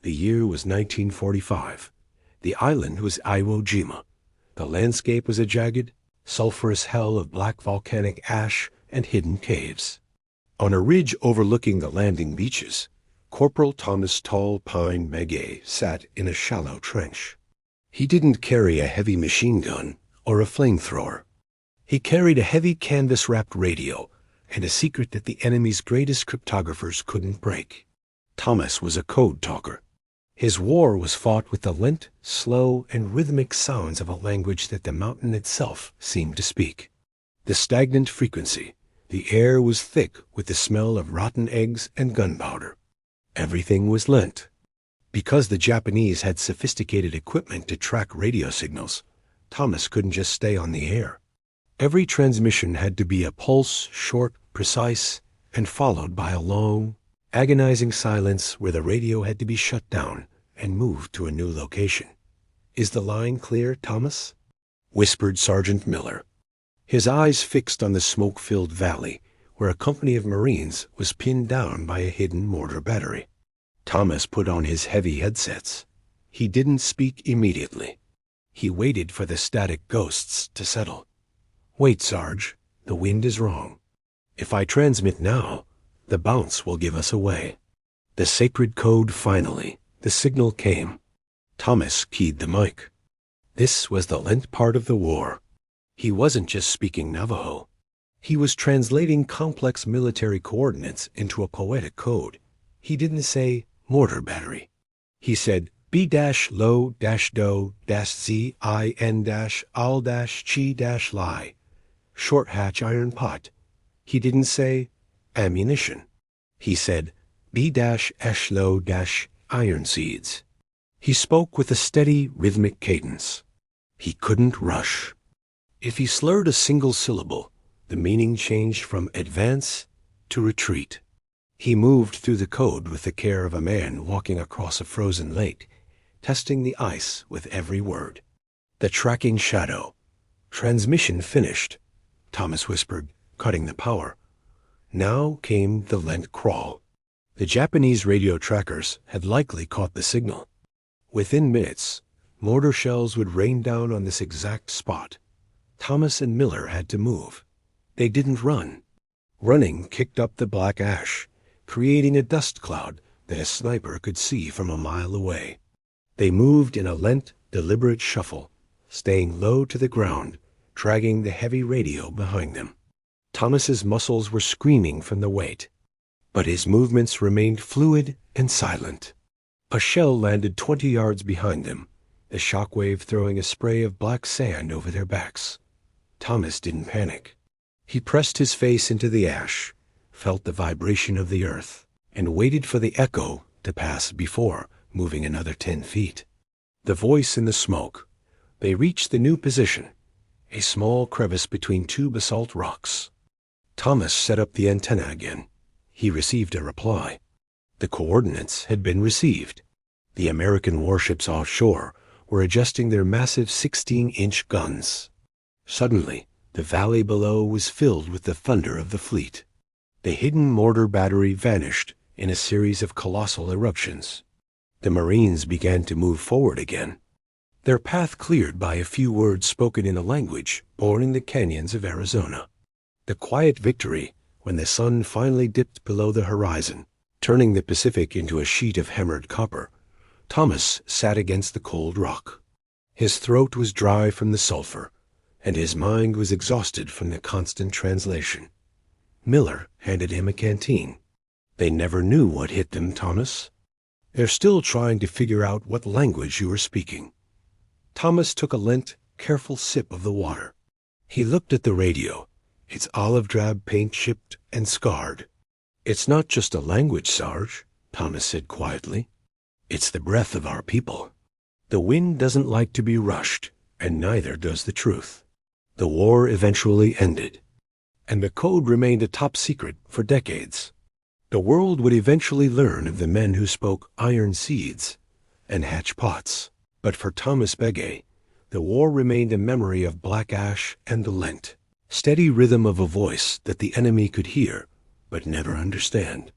The year was 1945. The island was Iwo Jima. The landscape was a jagged, sulphurous hell of black volcanic ash and hidden caves. On a ridge overlooking the landing beaches, Corporal Thomas Tall Pine Megay sat in a shallow trench. He didn't carry a heavy machine gun or a flamethrower. He carried a heavy canvas-wrapped radio and a secret that the enemy's greatest cryptographers couldn't break. Thomas was a code talker. His war was fought with the lent, slow, and rhythmic sounds of a language that the mountain itself seemed to speak. The stagnant frequency, the air was thick with the smell of rotten eggs and gunpowder. Everything was lent. Because the Japanese had sophisticated equipment to track radio signals, Thomas couldn't just stay on the air. Every transmission had to be a pulse, short, precise, and followed by a long, agonizing silence where the radio had to be shut down and moved to a new location. "Is the line clear, Thomas?" whispered Sergeant Miller, his eyes fixed on the smoke-filled valley where a company of Marines was pinned down by a hidden mortar battery. Thomas put on his heavy headsets. He didn't speak immediately. He waited for the static ghosts to settle. "Wait, Sarge. The wind is wrong. If I transmit now, the bounce will give us away." The sacred code finally. The signal came. Thomas keyed the mic. This was the lent part of the war. He wasn't just speaking Navajo. He was translating complex military coordinates into a poetic code. He didn't say mortar battery. He said B-low-do-Z-I-N-al-chi-li. Short hatch iron pot. He didn't say ammunition. He said B-low-iron seeds. He spoke with a steady, rhythmic cadence. He couldn't rush. If he slurred a single syllable, the meaning changed from advance to retreat. He moved through the code with the care of a man walking across a frozen lake, testing the ice with every word. The tracking shadow. "Transmission finished," Thomas whispered, cutting the power. Now came the lent crawl. The Japanese radio trackers had likely caught the signal. Within minutes, mortar shells would rain down on this exact spot. Thomas and Miller had to move. They didn't run. Running kicked up the black ash, creating a dust cloud that a sniper could see from a mile away. They moved in a lent, deliberate shuffle, staying low to the ground, dragging the heavy radio behind them. Thomas's muscles were screaming from the weight, but his movements remained fluid and silent. A shell landed 20 yards behind them, the shockwave throwing a spray of black sand over their backs. Thomas didn't panic. He pressed his face into the ash, felt the vibration of the earth, and waited for the echo to pass before moving another 10 feet. The voice in the smoke. They reached the new position, a small crevice between two basalt rocks. Thomas set up the antenna again. He received a reply. The coordinates had been received. The American warships offshore were adjusting their massive 16-inch guns. Suddenly, the valley below was filled with the thunder of the fleet. The hidden mortar battery vanished in a series of colossal eruptions. The Marines began to move forward again, their path cleared by a few words spoken in a language born in the canyons of Arizona. The quiet victory when the sun finally dipped below the horizon, turning the Pacific into a sheet of hammered copper. Thomas sat against the cold rock. His throat was dry from the sulfur, and his mind was exhausted from the constant translation. Miller handed him a canteen. "They never knew what hit them, Thomas. They're still trying to figure out what language you were speaking." Thomas took a lent, careful sip of the water. He looked at the radio, its olive-drab paint chipped and scarred. "It's not just a language, Sarge," Thomas said quietly. "It's the breath of our people. The wind doesn't like to be rushed, and neither does the truth." The war eventually ended, and the code remained a top secret for decades. The world would eventually learn of the men who spoke iron seeds and hatch pots. But for Thomas Begay, the war remained a memory of black ash and the lent, steady rhythm of a voice that the enemy could hear but never understand.